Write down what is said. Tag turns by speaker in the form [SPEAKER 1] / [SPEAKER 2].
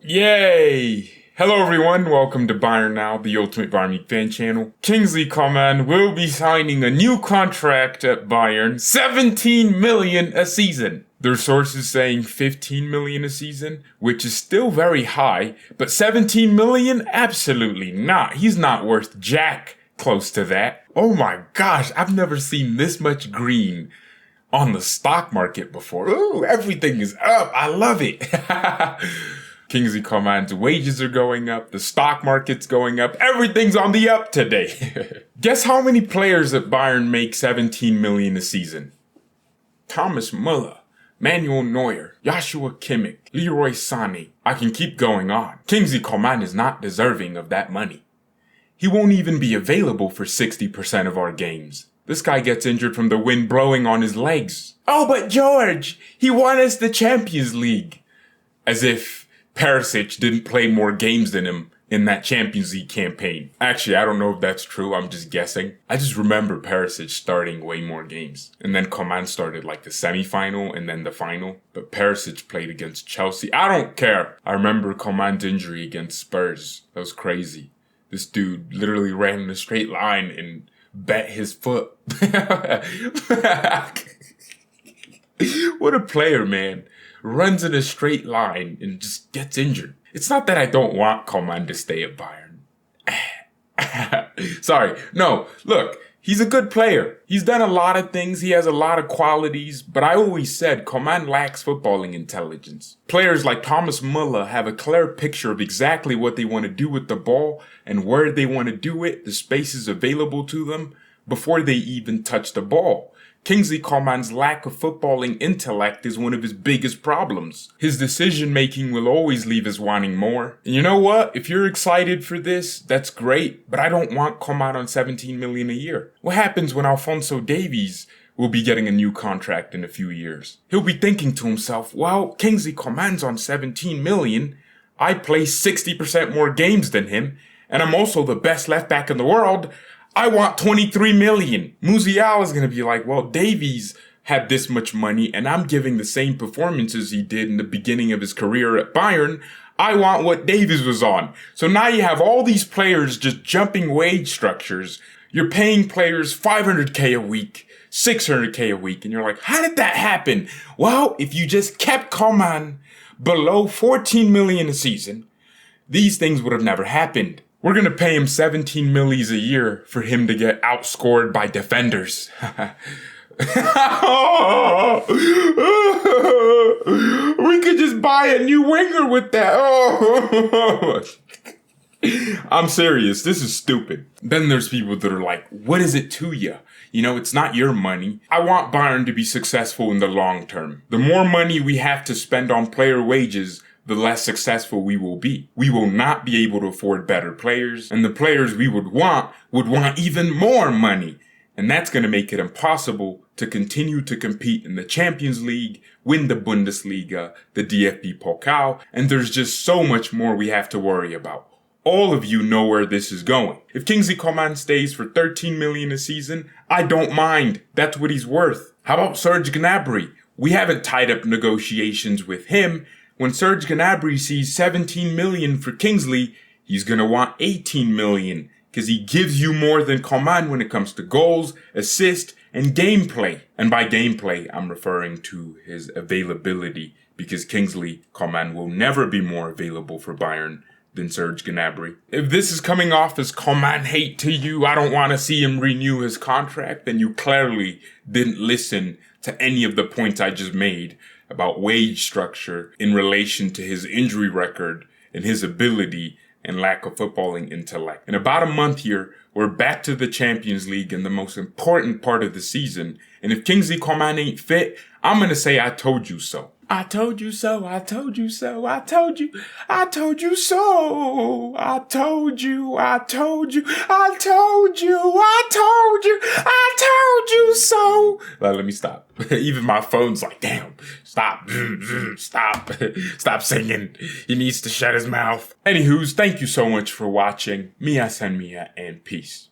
[SPEAKER 1] Yay! Hello everyone, welcome to BayernNow, the ultimate Bayern Munich fan channel. Kingsley Coman will be signing a new contract at Bayern, 17 million a season. There are sources saying 15 million a season, which is still very high, but 17 million? Absolutely not. He's not worth jack close to that. Oh my gosh, I've never seen this much green on the stock market before. Ooh, everything is up. I love it. Kingsley Coman's wages are going up, the stock market's going up, everything's on the up today. Guess how many players at Bayern make 17 million a season? Thomas Müller, Manuel Neuer, Joshua Kimmich, Leroy Sané. I can keep going on. Kingsley Coman is not deserving of that money. He won't even be available for 60% of our games. This guy gets injured from the wind blowing on his legs. Oh, but George, he won us the Champions League. As if Perisic didn't play more games than him in that Champions League campaign. Actually, I don't know if that's true. I'm just guessing. I just remember Perisic starting way more games. And then Coman started like the semi-final and then the final. But Perisic played against Chelsea. I don't care. I remember Coman's injury against Spurs. That was crazy. This dude literally ran in a straight line and bet his foot. What a player, man. Runs in a straight line and just gets injured. It's not that I don't want Coman to stay at Bayern. Sorry. No, look, he's a good player. He's done a lot of things. He has a lot of qualities. But I always said Coman lacks footballing intelligence. Players like Thomas Müller have a clear picture of exactly what they want to do with the ball and where they want to do it, the spaces available to them, before they even touch the ball. Kingsley Coman's lack of footballing intellect is one of his biggest problems. His decision-making will always leave us wanting more. And you know what? If you're excited for this, that's great, but I don't want Coman on 17 million a year. What happens when Alphonso Davies will be getting a new contract in a few years? He'll be thinking to himself, well, Kingsley Coman's on 17 million. I play 60% more games than him, and I'm also the best left back in the world. I want 23 million. Musiala is going to be like, well, Davies had this much money and I'm giving the same performances he did in the beginning of his career at Bayern. I want what Davies was on. So now you have all these players just jumping wage structures. You're paying players 500k a week, 600k a week. And you're like, how did that happen? Well, if you just kept Coman below 14 million a season, these things would have never happened. We're going to pay him 17 millies a year for him to get outscored by defenders. We could just buy a new winger with that. Oh. I'm serious. This is stupid. Then there's people that are like, what is it to you? You know, it's not your money. I want Bayern to be successful in the long term. The more money we have to spend on player wages, the less successful we will be. We will not be able to afford better players, and the players we would want even more money. And that's going to make it impossible to continue to compete in the Champions League, win the Bundesliga, the DFB Pokal, and there's just so much more we have to worry about. All of you know where this is going. If Kingsley Coman stays for 13 million a season, I don't mind. That's what he's worth. How about Serge Gnabry? We haven't tied up negotiations with him. When Serge Gnabry sees 17 million for Kingsley, he's going to want 18 million because he gives you more than Coman when it comes to goals, assists, and gameplay. And by gameplay, I'm referring to his availability because Kingsley Coman will never be more available for Bayern than Serge Gnabry. If this is coming off as Coman hate to you, I don't want to see him renew his contract, then you clearly didn't listen to any of the points I just made about wage structure in relation to his injury record and his ability and lack of footballing intellect. In about a month here, we're back to the Champions League and the most important part of the season. And if Kingsley Coman ain't fit, I'm going to say I told you so. I told you so, I told you so, I told you, I told you so, I told you, I told you, I told you, I told you, I told you so. Let me stop. Even my phone's like, damn, stop, stop singing. He needs to shut his mouth. Anywho's, thank you so much for watching. Mia san mia and peace.